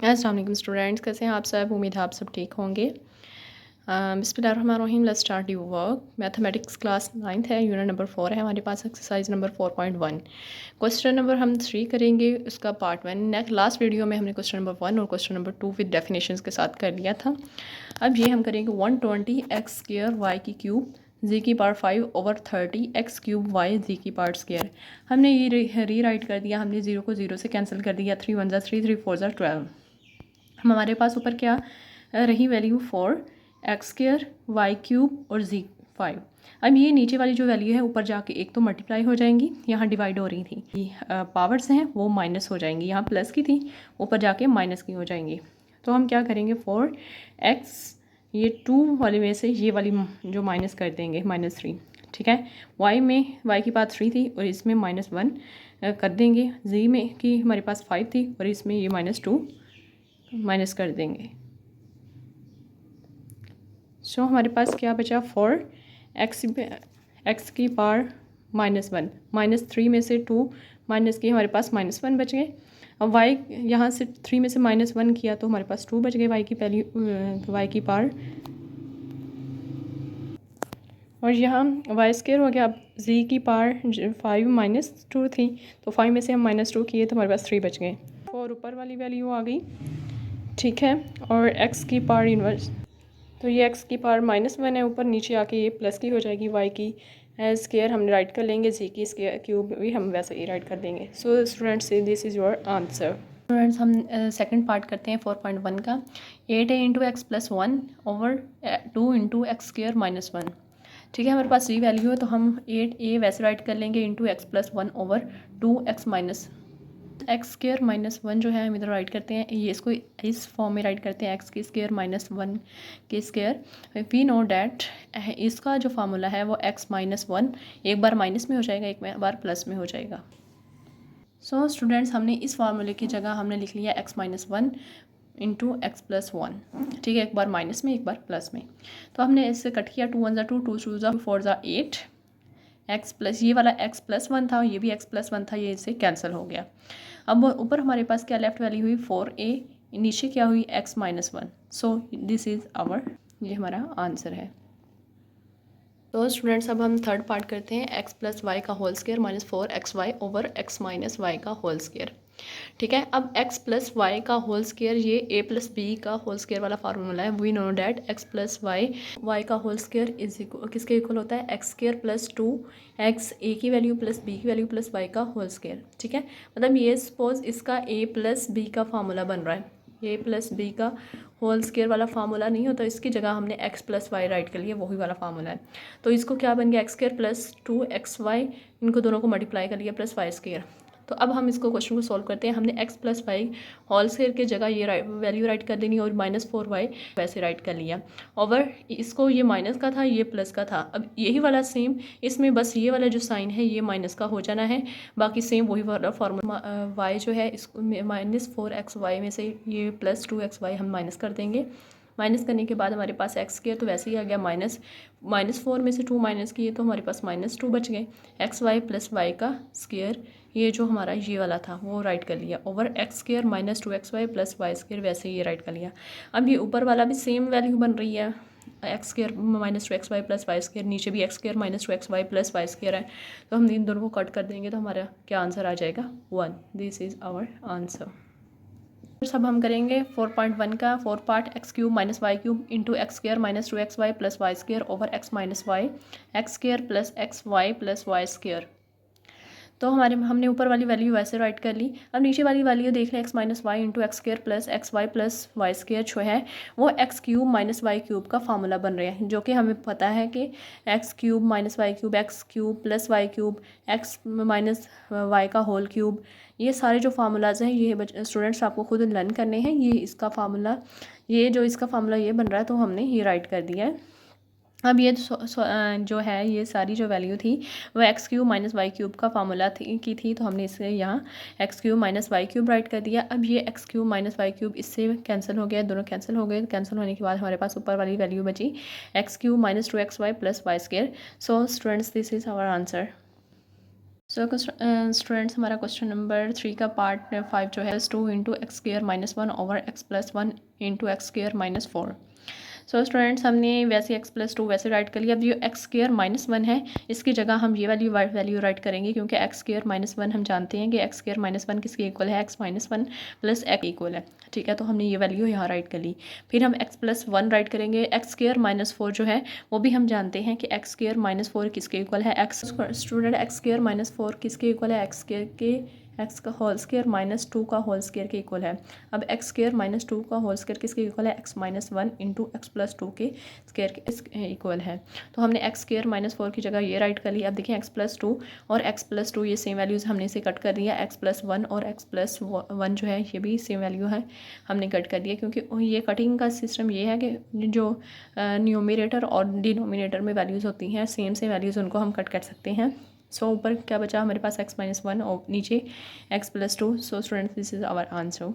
अस्सलाम वालेकुम स्टूडेंट्स, कैसे हैं आप सब। उम्मीद है आप सब ठीक होंगे। बिस्मिल्लाहिर्रहमानिर्रहीम। Let's start your work. Mathematics class 9th है, यूनिट नंबर 4 है हमारे पास। एक्सरसाइज नंबर 4.1 क्वेश्चन नंबर हम 3 करेंगे, उसका पार्ट 1। नेक्स्ट लास्ट वीडियो में हमने क्वेश्चन नंबर 1 और क्वेश्चन नंबर 2 विद डेफिनेशंस के साथ कर लिया था। अब ये हम करेंगे 120x² y³ जी की पावर 5 ओवर 30x³ y जी की पावर स्क्वायर। हमने ये री राइट कर दिया, हमने 0 को 0 से कैंसिल कर दिया। 3 1 3 3 4 12। हमारे पास ऊपर क्या रही वैल्यू 4x² y³ और z5। अब ये नीचे वाली जो वैल्यू है ऊपर जाके एक तो मल्टीप्लाई हो जाएंगी, यहाँ डिवाइड हो रही थी। पावर्स हैं वो माइनस हो जाएंगी, यहाँ प्लस की थी ऊपर जाके माइनस की हो जाएंगी। तो हम क्या करेंगे 4x ये 2 वाले में से ये वाली जो माइनस कर देंगे -3, ठीक है। y में y की पावर 3 थी और इसमें -1 कर देंगे। z में की हमारे पास 5 थी और इसमें ये -2 माइनस कर देंगे। सो हमारे पास क्या बचा 4x की पावर -1 -3 में से 2 माइनस किए, हमारे पास -1 बच गए। अब y यहाँ से 3 में से -1 किया तो हमारे पास 2 बच गए y की y की पावर। और यहाँ y² हो गया। अब z की पावर 5 -2 थी तो 5 में से हम -2 किए तो हमारे पास 3 बच गए। और ऊपर वाली वैल्यू आ गई, ठीक है। और x की पावर इनवर्स, तो ये x की पावर -1 है ऊपर, नीचे आके ये प्लस की हो जाएगी। y की स्क्वायर हम राइट कर लेंगे, z की क्यूब भी हम वैसे ही राइट कर देंगे। सो students this is your answer. Students हम सेकंड पार्ट करते हैं 4.1 का। 8a × x+1 ओवर 2 × x² -1, ठीक है। हमारे पास ये वैल्यू है तो हम 8a वैसे राइट कर लेंगे इंटू x+1 ओवर 2x -1 जो है हम इधर राइट करते हैं, ये इसको इस फॉर्म में राइट करते हैं x² -1 के स्क्वायर। वी नो डैट इसका जो फार्मूला है वो x -1 एक बार माइनस में हो जाएगा, एक बार प्लस में हो जाएगा। सो स्टूडेंट्स हमने इस फार्मूले की जगह हमने लिख लिया x -1 इंटू x+1, ठीक है। एक बार माइनस में एक बार प्लस में। तो हमने इससे कट किया, 2 1 2 2 2 4 8 x प्लस ये वाला x+1 था, ये भी x+1 था, ये इससे कैंसिल हो गया। अब ऊपर हमारे पास क्या लेफ्ट वैल्यू हुई 4a, नीचे क्या हुई x -1। So this is our, ये हमारा आंसर है। तो स्टूडेंट्स अब हम थर्ड पार्ट करते हैं x + y का होल स्क्वायर -4xy ओवर x - y का होल स्क्वायर, ठीक है। अब x + y का होल स्क्वायर ये a + b का होल स्क्वायर वाला फार्मूला है। We know that x + y का होल स्क्वायर इज किसके इक्वल होता है x² + 2x a की वैल्यू प्लस b की वैल्यू प्लस y का होल स्क्वायर, ठीक है। मतलब ये सपोज इसका a + b का फार्मूला बन रहा है, a + b का होल स्क्वायर वाला फार्मूला नहीं होता, इसकी जगह हमने x + y राइट कर लिया, वही वाला फार्मूला है। तो इसको क्या बन गया x² + 2xy, इनको दोनों को मल्टीप्लाई कर लिया प्लस y²। तो अब हम इसको क्वेश्चन को सॉल्व करते हैं। हमने x + y होल स्क्वायर की जगह ये वैल्यू राइट कर देनी और -4y वैसे राइट कर लिया। ओवर इसको ये माइनस का था, ये प्लस का था। अब यही वाला सेम इसमें बस ये वाला जो साइन है ये माइनस का हो जाना है, बाकी सेम वही वाला फॉर्मूला। y जो है इसको -4xy में से ये +2xy हम माइनस कर देंगे। माइनस करने के बाद हमारे पास x² तो वैसे ही आ गया -4 में से 2 माइनस किए तो हमारे पास -2 बच गए। xy + y का स्क्वायर ये जो हमारा ये वाला था वो राइट कर लिया ओवर x² -2xy + y² वैसे ही ये राइट कर लिया। अब ये ऊपर वाला भी सेम वैल्यू बन रही है, x² -2xy + y², नीचे भी x² -2xy + y² है। तो हम इन दोनों को कट कर देंगे तो हमारा क्या आंसर आ जाएगा 1। This is our answer. सब हम करेंगे 4.1 का 4 part x³ - y³ into x² -2xy + y² over x - y x² + xy + y²। तो हमने ऊपर वाली वैल्यू वैसे राइट कर ली। अब नीचे वाली वैल्यू देख लें x - y into x² + xy + y² जो है वो x³ - y³ का फार्मूला बन रहे हैं, जो कि हमें पता है कि x³ - y³ x³ + y³ x - y का होल क्यूब, ये सारे जो फार्मूलाज हैं ये स्टूडेंट्स आपको खुद लर्न करने हैं। ये इसका फार्मूला ये बन रहा है तो हमने ये राइट कर दिया है। अब ये जो है ये सारी जो वैल्यू थी वो x³ - y³ का फार्मूला थी तो हमने इसे यहाँ x³ - y³ राइट कर दिया। अब ये x³ - y³ इससे कैंसिल हो गया, दोनों कैंसिल हो गए। कैंसिल होने के बाद हमारे पास ऊपर वाली वैल्यू बची x³ - 2xy + y²। So students this is our answer. So students हमारा क्वेश्चन नंबर 3 का पार्ट 5 जो है 2 into x square minus 1 over x plus 1 into x square minus 4। So students हमने वैसे x प्लस 2 वैसे राइट कर लिया। अब ये एक्स स्क्र माइनस 1 है, इसकी जगह हम ये वाली वैल्यू राइट करेंगे क्योंकि एक्स स्क्र माइनस 1 हम जानते हैं कि एक्स स्क्र माइनस 1 किसके इक्वल है, x minus 1 plus x equal है। ठीक है, तो हमने ये वैल्यू यहाँ राइट कर ली। फिर हम एक्स प्लस 1 राइट करेंगे। एक्स स्क्र माइनस 4 जो है वो भी हम जानते हैं कि एक्स स्क्र माइनस 4 किसके इक्वल है, x student x square minus 4 किसके इक्वल है, एक्स स्क्र के एक्स का होल स्क्र माइनस 2 का होल स्क्र के इक्वल है। अब एक्स स्क्र माइनस 2 का होल स्क्र किसके इक्वल है, x minus 1 into x plus 2 के स्क्र के इक्वल है। तो हमने एक्स स्क्र माइनस 4 की जगह ये राइट कर लिया। अब देखिए एक्स प्लस 2 और एक्स प्लस 2 ये सेम वैल्यूज़ हमने इसे कट कर दिया। एक्स प्लस 1 और एक्स प्लस 1 जो है ये भी सेम वैल्यू है, हमने कट कर दिया क्योंकि ये कटिंग का सिस्टम ये है कि जो न्यूमरेटर और डिनोमिनेटर में वैल्यूज़ होती हैं सेम वैल्यूज़ उनको हम कट कर सकते हैं। सो ऊपर क्या बचा हमारे पास एक्स माइनस 1 और नीचे x plus 2। So students this is our answer.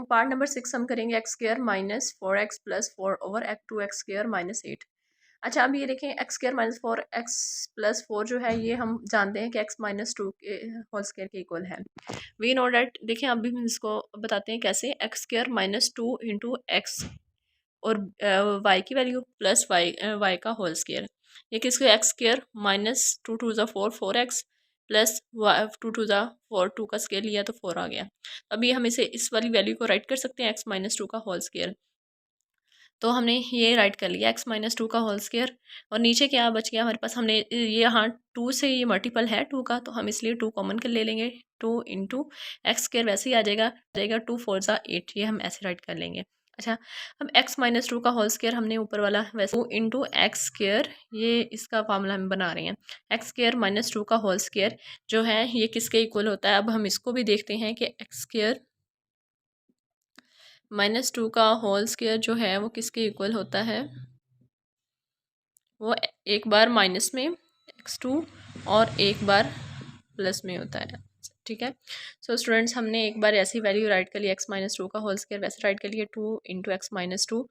Part number 6 हम करेंगे x square minus 4x plus 4 over x 2x square minus 8। अच्छा, अब ये देखें x square minus 4x plus 4 जो है ये हम जानते हैं कि एक्स माइनस 2 के होल स्क्र के इक्वल है। वी नो डैट, देखें अभी हम इसको बताते हैं कैसे। X square minus 2 into x और y की वैल्यू प्लस y का होल स्क्र, ये किसके एक्स स्क्र माइनस 2 टू ज़ा 4 4x प्लस 2 टू ज़ा 4 2 का स्क्र लिया तो 4 आ गया। अभी हम इसे इस वाली वैल्यू को राइट कर सकते हैं एक्स माइनस 2 का होल स्क्र। तो हमने ये राइट कर लिया एक्स माइनस 2 का होल स्क्र और नीचे क्या बच गया हमारे पास, हमने ये यहाँ 2 से ये मल्टीपल है 2 का तो हम इसलिए 2 कॉमन कर ले लेंगे। 2 इंटू एक्स स्क्र वैसे ही आ जाएगा 2 4 ज़ा 8, ये हम ऐसे राइट कर लेंगे। अच्छा, अब एक्स माइनस 2 का होल स्क्र हमने ऊपर वाला वैसे 2 इंटू एक्स स्क्र, ये इसका फार्मूला हम बना रहे हैं। एक्स स्क्र माइनस 2 का होल स्क्र जो है ये किसके इक्वल होता है। अब हम इसको भी देखते हैं कि एक्स स्क्र माइनस 2 का होल स्क्र जो है वो किसके इक्वल होता है, वो एक बार माइनस में x2 और एक बार प्लस में होता है। ठीक है, सो स्टूडेंट्स हमने एक बार ऐसी वैल्यू राइट कर ली एक्स माइनस 2 का होल स्क्र वैसे राइट कर लिया 2 इंटू एक्स माइनस 2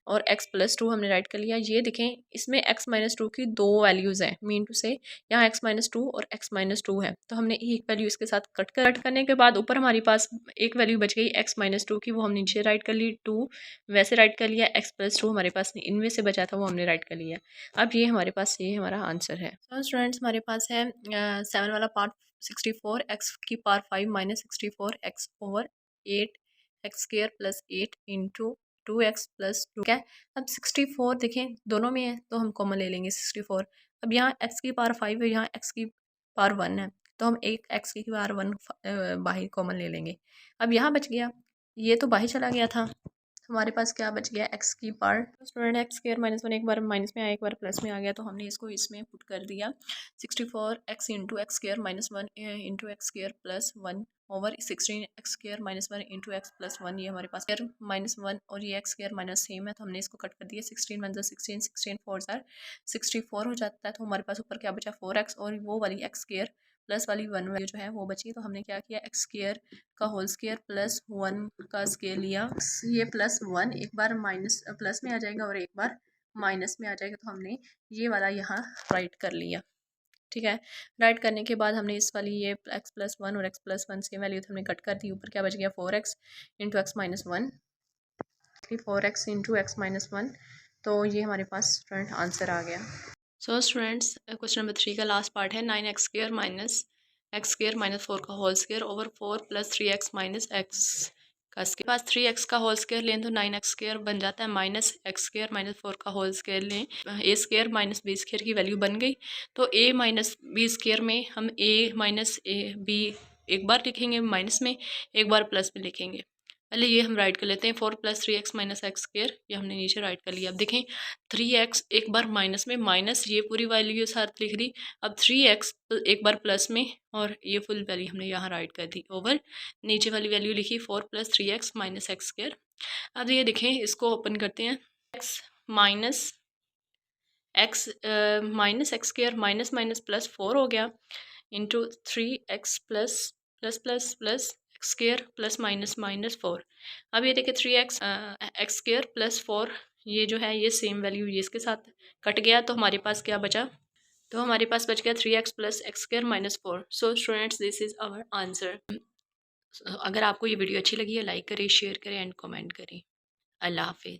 और एक्स प्लस 2 हमने राइट कर लिया। ये देखें इसमें एक्स माइनस 2 की दो वैल्यूज़ हैं, मीन टू से यहाँ एक्स माइनस 2 और एक्स माइनस 2 है तो हमने एक वैल्यू इसके साथ कट करने के बाद ऊपर हमारे पास एक वैल्यू बच गई एक्स माइनस 2 की, वो हमने नीचे राइट कर ली। 2 वैसे राइट कर लिया, एक्स प्लस 2 हमारे पास इनमें से बचा था वो हमने राइट कर लिया। अब ये हमारे पास ये हमारा आंसर है। तो स्टूडेंट्स हमारे पास है 7 वाला पार्ट 64 एक्स की power 5 minus 64 x over 8 x square plus 8 into 2x plus 2 क्या है। अब 64 देखें दोनों में है तो हम कॉमन ले लेंगे 64। अब यहाँ x की पावर 5 है, यहाँ x की पावर 1 है तो हम एक x की पावर 1 बाहर कॉमन ले लेंगे। अब यहाँ बच गया, ये तो बाहर चला गया था, हमारे पास क्या बच गया एक्स की part. Student x square minus 1 एक बार माइनस में आया एक बार प्लस में आ गया तो हमने इसको इसमें पुट कर दिया। 64 x into x square minus 1 into x square plus 1 over 16 x square minus 1 into x plus 1, ये हमारे पास स्क्र माइनस 1 और ये एक्स स्क्र माइनस सेम है तो हमने इसको कट कर दिया। 16 1 16 16 4 64 हो जाता है तो हमारे पास ऊपर क्या बचा 4x और वो वाली एक्स स्क्र प्लस वाली 1 वैल्यू जो है वो बची। तो हमने क्या किया एक्स स्क्र का होल स्क्र प्लस 1 का स्क्र लिया। ये प्लस 1 एक बार माइनस प्लस में आ जाएगा और एक बार माइनस में आ जाएगा तो हमने ये वाला यहाँ राइट कर लिया। ठीक है, राइट करने के बाद हमने इस वाली ये एक्स प्लस 1 और एक्स प्लस 1 सेम वैल्यू हमने कट कर दी। ऊपर क्या बच गया 4x into x minus 1, 4x into x minus 1, तो ये हमारे पास स्टूडेंट आंसर आ गया। सो स्टूडेंट्स क्वेश्चन नंबर 3 का लास्ट पार्ट है 9 x square minus x square minus 4 का whole square over 4 plus 3x minus x का स्क्र। पास 3x का होल स्क्र लें तो 9x स्क्र बन जाता है, माइनस एक्स स्क्र माइनस 4 का होल स्क्र लें ए स्क्र माइनस बी स्क्र की वैल्यू बन गई। तो a माइनस बी स्क्र में हम a माइनस ए बी एक बार लिखेंगे माइनस में, एक बार प्लस में लिखेंगे। पहले ये हम राइट कर लेते हैं 4 plus 3x minus x square, ये हमने नीचे राइट कर लिया। अब देखें 3x एक बार माइनस में, माइनस ये पूरी वैल्यू साथ लिख दी। अब 3x एक बार प्लस में और ये फुल वैल्यू हमने यहाँ राइट कर दी ओवर नीचे वाली वैल्यू लिखी 4 plus 3x minus x square. अब ये देखें इसको ओपन करते हैं, x minus x minus x square minus minus plus 4 हो गया into 3x plus plus plus plus x square plus minus minus 4। अब ये देखिए 3x एक्स स्क्र प्लस 4 ये जो है ये सेम वैल्यू ये इसके साथ कट गया तो हमारे पास क्या बचा तो हमारे पास बच गया 3x plus x square minus 4। So students this is our answer. अगर आपको ये वीडियो अच्छी लगी है लाइक करें, शेयर करें एंड कमेंट करें। अल्लाह हाफिज़।